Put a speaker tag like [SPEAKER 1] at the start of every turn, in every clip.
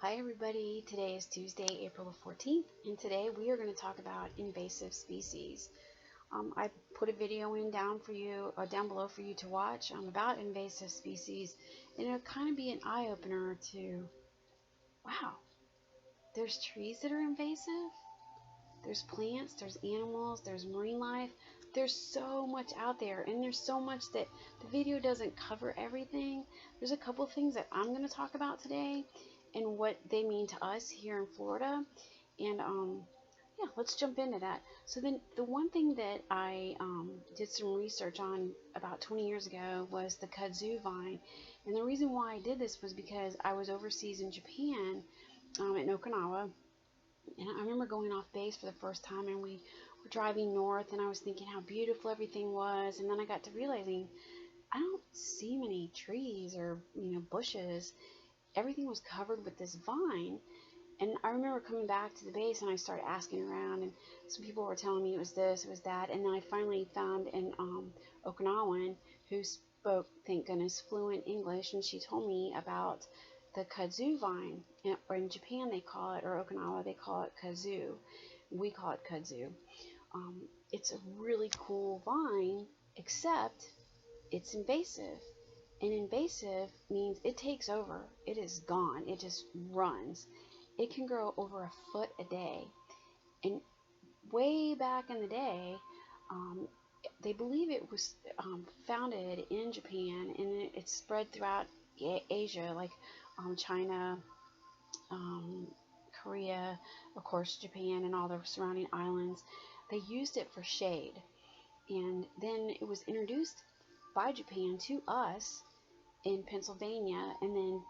[SPEAKER 1] Hi everybody, today is Tuesday, April the 14th, and today we are going to talk about invasive species. I put a video down below for you to watch about invasive species, and it'll kind of be an eye-opener to, wow, there's trees that are invasive, there's plants, there's animals, there's marine life, there's so much out there, and there's so much that the video doesn't cover everything. There's a couple things that I'm going to talk about today and what they mean to us here in Florida. And yeah, let's jump into that. So then the one thing that I did some research on about 20 years ago was the Kudzu Vine. And the reason why I did this was because I was overseas in Japan, in Okinawa. And I remember going off base for the first time, and we were driving north, and I was thinking how beautiful everything was. And then I got to realizing I don't see many trees or bushes. Everything was covered with this vine. And I remember coming back to the base, and I started asking around, and some people were telling me it was this, it was that. And then I finally found an Okinawan who spoke, thank goodness, fluent English, and she told me about the Kudzu vine. Or in Japan they call it, or Okinawa they call it kudzu. We call it kudzu. It's a really cool vine, except it's invasive. And invasive means it takes over. It is gone. It just runs. It can grow over a foot a day. And way back in the day, they believe it was founded in Japan, and it spread throughout Asia, like China, Korea, of course Japan, and all the surrounding islands. They used it for shade. And then it was introduced by Japan to us in Pennsylvania, and then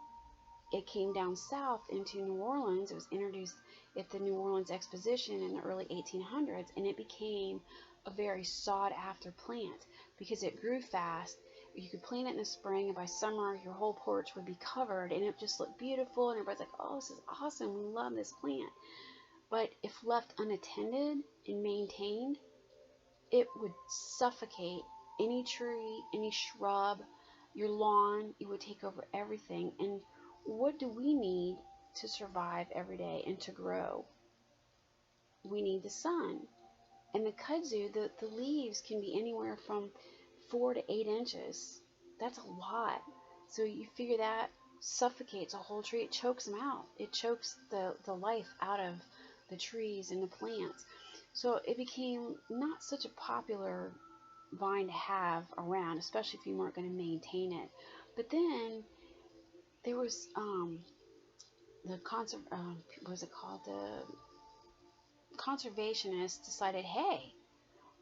[SPEAKER 1] it came down south into New Orleans. It was introduced at the New Orleans Exposition in the early 1800s, and it became a very sought after plant because it grew fast. You could plant it in the spring, and by summer your whole porch would be covered, and it just looked beautiful, and everybody's like, oh, this is awesome, we love this plant. But if left unattended and maintained, it would suffocate any tree, any shrub, your lawn. It would take over everything. And what do we need to survive every day and to grow? We need the sun. And the kudzu, the leaves can be anywhere from 4 to 8 inches. That's a lot. So you figure that suffocates a whole tree. It chokes them out. It chokes the life out of the trees and the plants. So it became not such a popular vine to have around, especially if you weren't going to maintain it. But then there was the conservationists decided, hey,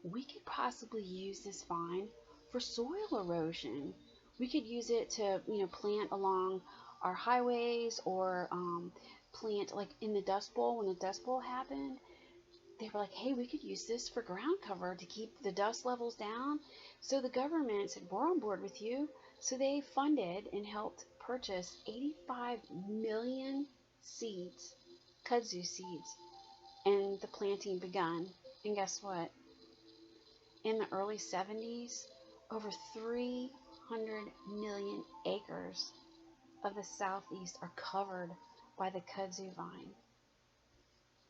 [SPEAKER 1] we could possibly use this vine for soil erosion. We could use it to plant along our highways, or plant like in the Dust Bowl. When the Dust Bowl happened, they were like, hey, we could use this for ground cover to keep the dust levels down. So the government said, we're on board with you. So they funded and helped purchase 85 million seeds, kudzu seeds, and the planting begun. And guess what? In the early 70s, over 300 million acres of the southeast are covered by the kudzu vine.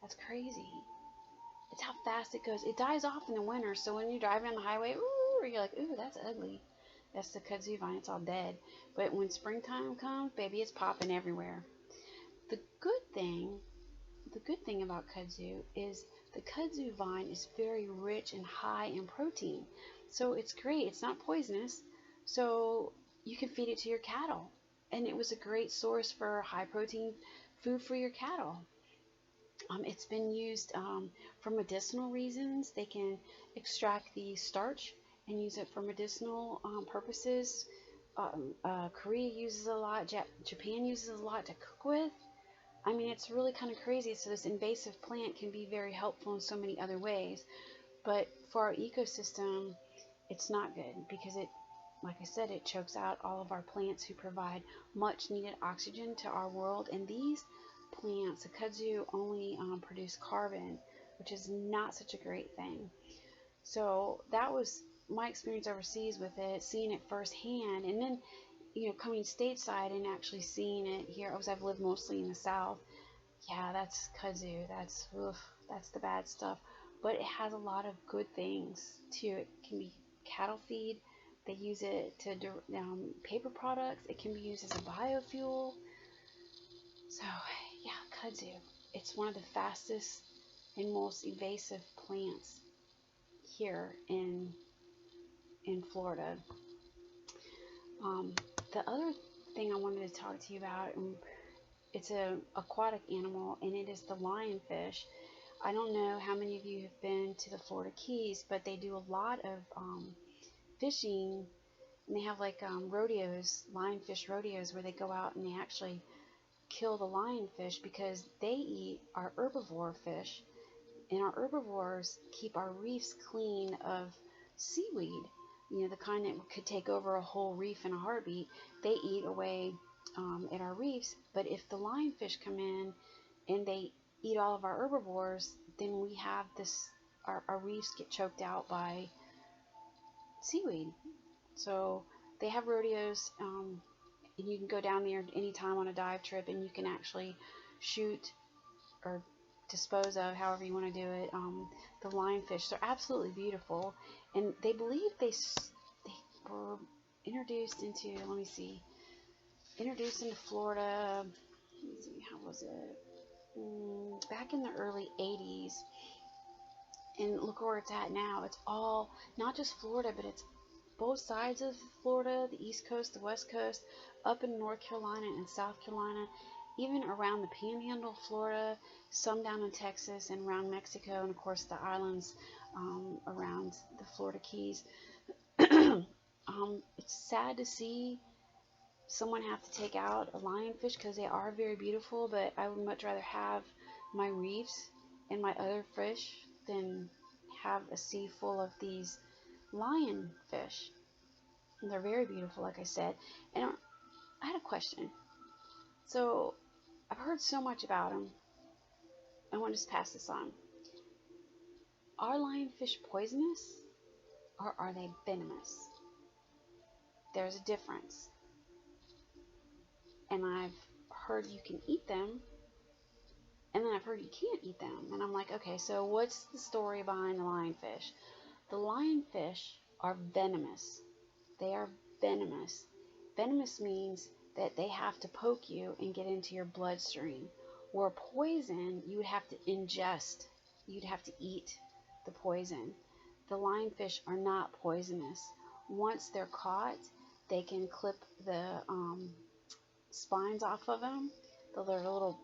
[SPEAKER 1] That's crazy. It's how fast it goes. It dies off in the winter, so when you're driving on the highway, ooh, you're like, ooh, that's ugly. That's the kudzu vine. It's all dead. But when springtime comes, baby, it's popping everywhere. The good thing about kudzu is the kudzu vine is very rich and high in protein. So it's great. It's not poisonous. So you can feed it to your cattle. And it was a great source for high protein food for your cattle. It's been used for medicinal reasons. They can extract the starch and use it for medicinal purposes. Korea uses a lot. Japan uses a lot to cook with. I mean, it's really kind of crazy. So this invasive plant can be very helpful in so many other ways. But for our ecosystem, it's not good because it, like I said, it chokes out all of our plants who provide much needed oxygen to our world. And these plants, the kudzu, only produce carbon, which is not such a great thing. So that was my experience overseas with it, seeing it firsthand. And then coming stateside and actually seeing it here, because I've lived mostly in the South. Yeah, that's kudzu. That's the bad stuff. But it has a lot of good things too. It can be cattle feed. They use it to paper products. It can be used as a biofuel. So yeah, kudzu. It's one of the fastest and most invasive plants here in Florida. The other thing I wanted to talk to you about, it's an aquatic animal, and it is the lionfish. I don't know how many of you have been to the Florida Keys, but they do a lot of fishing, and they have like rodeos, lionfish rodeos, where they go out and they actually kill the lionfish because they eat our herbivore fish, and our herbivores keep our reefs clean of seaweed. The kind that could take over a whole reef in a heartbeat. They eat away at our reefs. But if the lionfish come in and they eat all of our herbivores, then we have this, our reefs get choked out by seaweed. So they have rodeos, and you can go down there anytime on a dive trip, and you can actually shoot or dispose of, however you want to do it, the lionfish. They're absolutely beautiful, and they believe they were introduced into, introduced into Florida, let's see, how was it, back in the early 80s, and look where it's at now. It's all, not just Florida, but it's both sides of Florida, the East Coast, the West Coast, up in North Carolina and South Carolina, even around the Panhandle of Florida, some down in Texas and around Mexico, and of course the islands around the Florida Keys. It's sad to see someone have to take out a lionfish because they are very beautiful, but I would much rather have my reefs and my other fish than have a sea full of these lionfish. And they're very beautiful, like I said. And I had a question. So I've heard so much about them. I want to just pass this on. Are lionfish poisonous, or are they venomous? There's a difference. And I've heard you can eat them, and then I've heard you can't eat them. And I'm like, okay, so what's the story behind the lionfish? The lionfish are venomous. They are venomous. Venomous means that they have to poke you and get into your bloodstream. Where poison, you would have to ingest. You'd have to eat the poison. The lionfish are not poisonous. Once they're caught, they can clip the spines off of them. They're little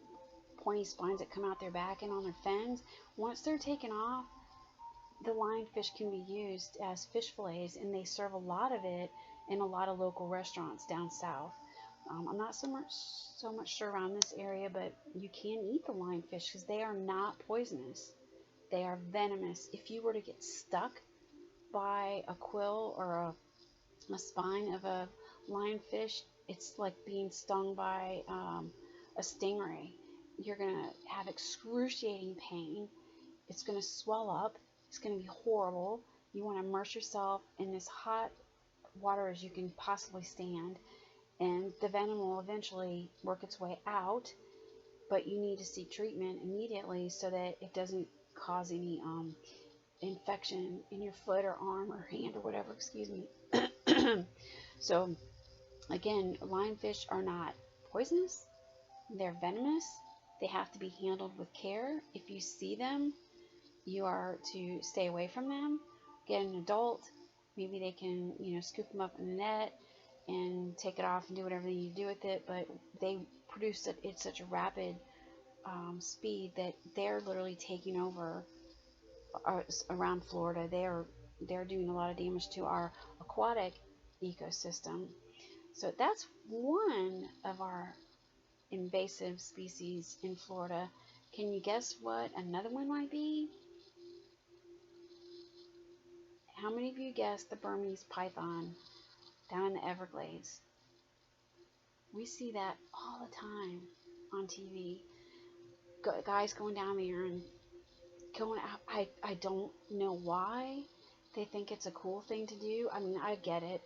[SPEAKER 1] pointy spines that come out their back and on their fins. Once they're taken off, the lionfish can be used as fish fillets, and they serve a lot of it in a lot of local restaurants down south. I'm not so much sure around this area, but you can eat the lionfish because they are not poisonous. They are venomous. If you were to get stuck by a quill or a spine of a lionfish, it's like being stung by a stingray. You're going to have excruciating pain. It's going to swell up. It's going to be horrible. You want to immerse yourself in as hot water as you can possibly stand, and the venom will eventually work its way out, but you need to seek treatment immediately so that it doesn't cause any infection in your foot or arm or hand or whatever, excuse me. So again, lionfish are not poisonous. They're venomous. They have to be handled with care. If you see them, you are to stay away from them. Get an adult. Maybe they can, scoop them up in the net and take it off and do whatever they need to do with it. But they produce it at such a rapid speed that they're literally taking over around Florida. They're doing a lot of damage to our aquatic ecosystem. So that's one of our invasive species in Florida. Can you guess what another one might be? How many of you guessed the Burmese Python down in the Everglades? We see that all the time on TV. Guys going down there and going out. I don't know why they think it's a cool thing to do. I mean, I get it.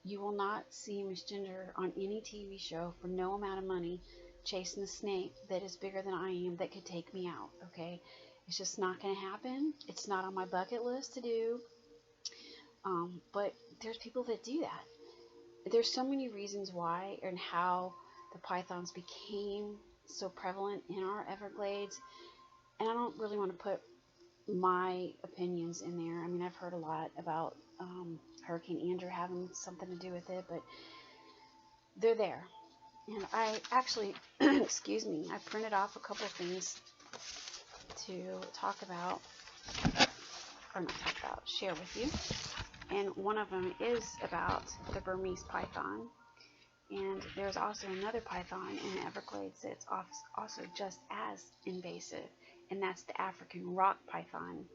[SPEAKER 1] You will not see misgender on any TV show for no amount of money chasing a snake that is bigger than I am that could take me out, okay? It's just not going to happen. It's not on my bucket list to do. But there's people that do that. There's so many reasons why and how the pythons became so prevalent in our Everglades. And I don't really want to put my opinions in there. I mean, I've heard a lot about Hurricane Andrew having something to do with it, but they're there. And I actually, excuse me, I printed off a couple things to talk about, or not talk about, share with you. And one of them is about the Burmese python. And there's also another python in the Everglades that's also just as invasive, and that's the African rock python.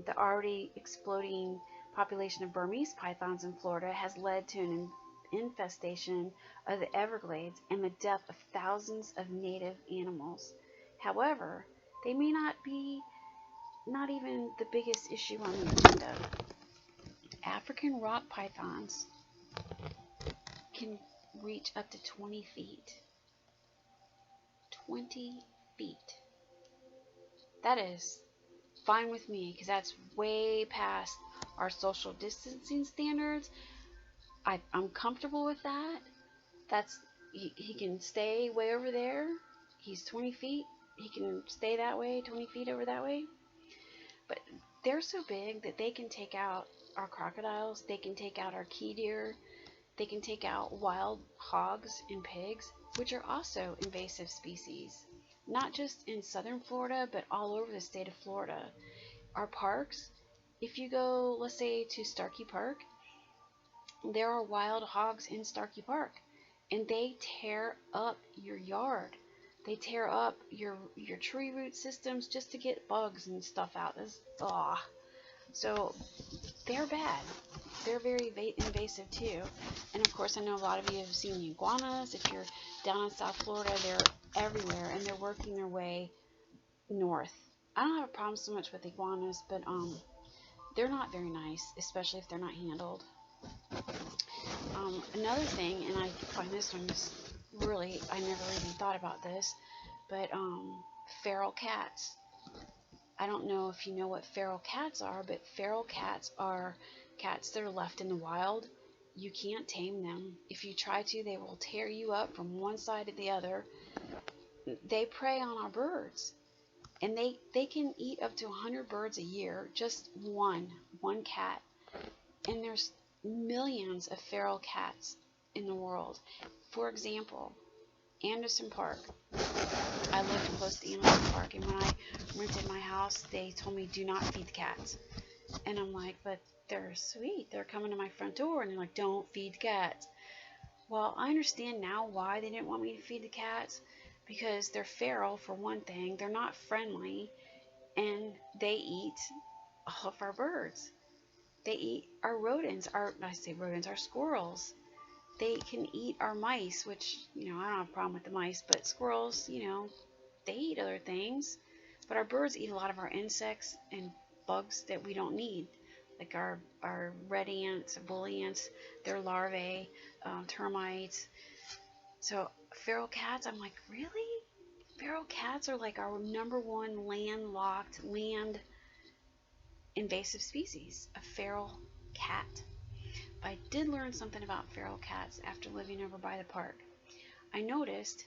[SPEAKER 1] The already exploding population of Burmese pythons in Florida has led to an infestation of the Everglades and the death of thousands of native animals. However, they may not be even the biggest issue on the agenda. African rock pythons can reach up to 20 feet. 20 feet. That is fine with me, because that's way past our social distancing standards. I'm comfortable with that. He can stay way over there. He's 20 feet. He can stay that way, 20 feet over that way. But they're so big that they can take out our crocodiles. They can take out our key deer. They can take out wild hogs and pigs, which are also invasive species. Not just in southern Florida, but all over the state of Florida. Our parks, if you go, let's say, to Starkey Park, there are wild hogs in Starkey Park, and they tear up your yard. They tear up your tree root systems just to get bugs and stuff out. So they're bad. They're very invasive too. And of course, I know a lot of you have seen the iguanas. If you're down in South Florida, they're everywhere, and they're working their way north. I don't have a problem so much with iguanas, but they're not very nice, especially if they're not handled. Another thing, and I find this one is really, I never even thought about this, but feral cats. I don't know if you know what feral cats are, but feral cats are cats that are left in the wild. You can't tame them. If you try to, they will tear you up from one side to the other. They prey on our birds, and they can eat up to 100 birds a year, just one cat. And there's millions of feral cats in the world. For example, Anderson Park. I lived close to Anderson Park, and when I rented my house, they told me do not feed the cats. And I'm like, but they're sweet. They're coming to my front door, and they're like, don't feed the cats. Well, I understand now why they didn't want me to feed the cats, because they're feral for one thing. They're not friendly, and they eat all of our birds. They eat our rodents, our squirrels. They can eat our mice, which, I don't have a problem with the mice, but squirrels, they eat other things. But our birds eat a lot of our insects and bugs that we don't need, like our red ants, woolly ants, their larvae, termites. So feral cats, I'm like, really? Feral cats are like our #1 landlocked, land invasive species, a feral cat. But I did learn something about feral cats after living over by the park. I noticed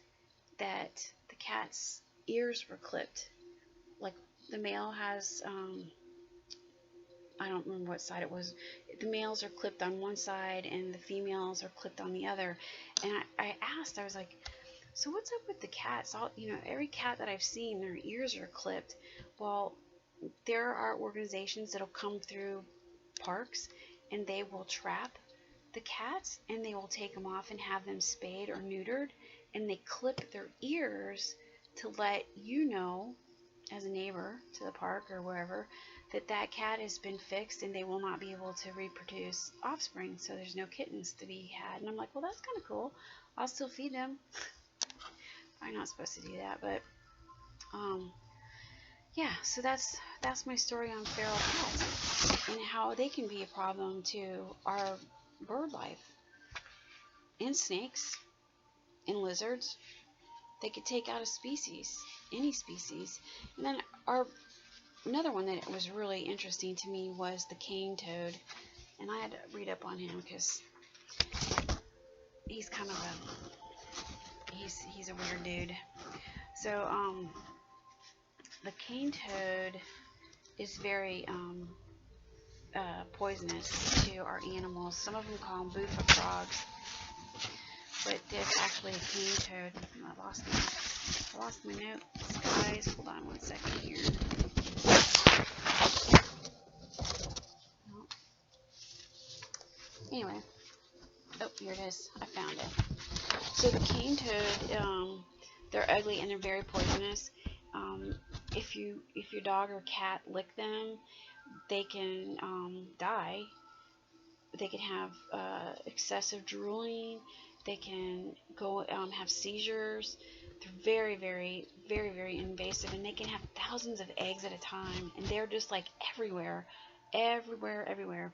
[SPEAKER 1] that the cat's ears were clipped. Like the male has, I don't remember what side it was. The males are clipped on one side and the females are clipped on the other. And I asked, I was like, so what's up with the cats? Every cat that I've seen, their ears are clipped. Well, there are organizations that'll come through parks, and they will trap the cats, and they will take them off and have them spayed or neutered, and they clip their ears to let you know, as a neighbor to the park or wherever, that cat has been fixed and they will not be able to reproduce offspring, so there's no kittens to be had. And I'm like, well, that's kind of cool. I'll still feed them. I'm not supposed to do that, but yeah, so that's my story on feral cats and how they can be a problem to our bird life, and snakes, and lizards. They could take out a species, any species. And then another one that was really interesting to me was the cane toad. And I had to read up on him because he's kind of he's a weird dude. So the cane toad is very poisonous to our animals. Some of them call them buffa frogs, but there's actually a cane toad. I lost my notes, guys. Hold on one second here. Oh. Anyway, oh, here it is. I found it. So the cane toad, they're ugly and they're very poisonous. If your dog or cat lick them, they can die. They can have excessive drooling. They can go have seizures. They're very, very, very, very invasive, and they can have thousands of eggs at a time, and they're just like everywhere, everywhere, everywhere.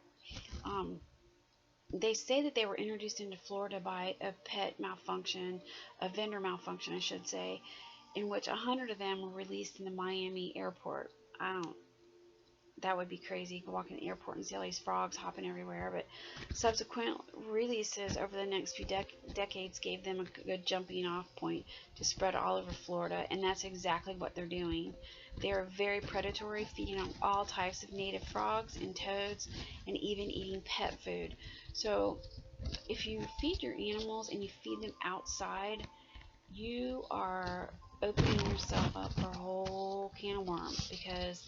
[SPEAKER 1] They say that they were introduced into Florida by a vendor malfunction, I should say, in which 100 of them were released in the Miami airport. That would be crazy. You could walk in the airport and see all these frogs hopping everywhere. But subsequent releases over the next few decades gave them a good jumping off point to spread all over Florida, and that's exactly what they're doing. They are very predatory, feeding on all types of native frogs and toads, and even eating pet food. So if you feed your animals and you feed them outside, you are opening yourself up for a whole can of worms, because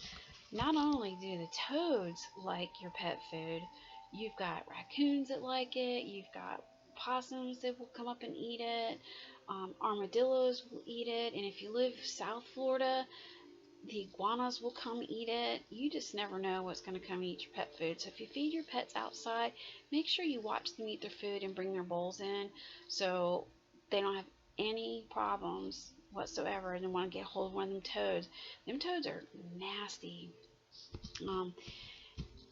[SPEAKER 1] not only do the toads like your pet food, you've got raccoons that like it, you've got possums that will come up and eat it, armadillos will eat it, and if you live South Florida, the iguanas will come eat it. You just never know what's going to come eat your pet food. So if you feed your pets outside, make sure you watch them eat their food and bring their bowls in so they don't have any problems whatsoever and they want to get a hold of one of them toads. Them toads are nasty.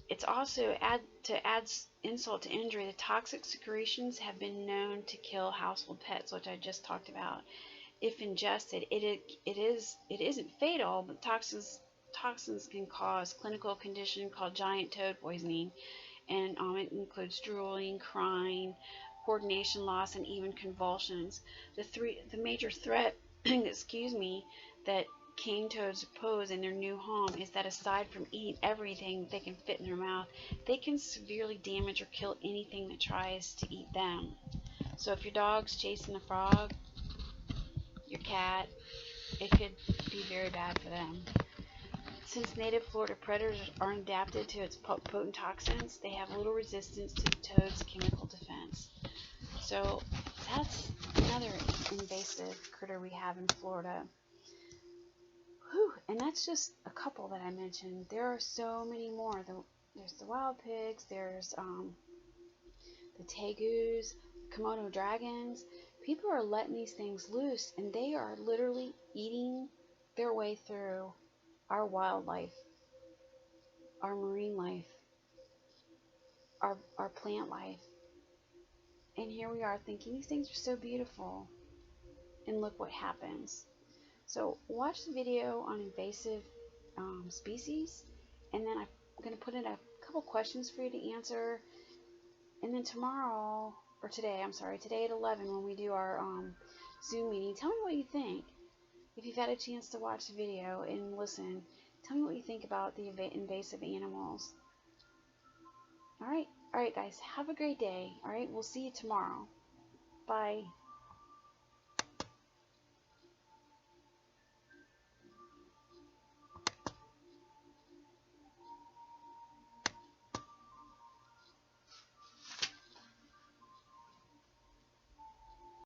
[SPEAKER 1] It's also to add insult to injury, the toxic secretions have been known to kill household pets, which I just talked about. If ingested, it isn't fatal, but toxins can cause clinical condition called giant toad poisoning, and it includes drooling, crying, coordination loss, and even convulsions. The major threat, excuse me, that cane toads pose in their new home is that aside from eating everything they can fit in their mouth, they can severely damage or kill anything that tries to eat them. So if your dog's chasing a frog, your cat, it could be very bad for them. Since native Florida predators aren't adapted to its potent toxins, they have little resistance to the toad's chemical defense. So that's another invasive critter we have in Florida. Whew, and that's just a couple that I mentioned. There are so many more. There's the wild pigs, there's the tegus, Komodo dragons. People are letting these things loose, and they are literally eating their way through our wildlife, our marine life, our plant life. And here we are thinking these things are so beautiful, and look what happens. So watch the video on invasive species, and then I'm going to put in a couple questions for you to answer. And then tomorrow, or today, I'm sorry, today at 11 when we do our Zoom meeting, tell me what you think. If you've had a chance to watch the video and listen, tell me what you think about the invasive animals. All right, guys, have a great day. All right, we'll see you tomorrow. Bye.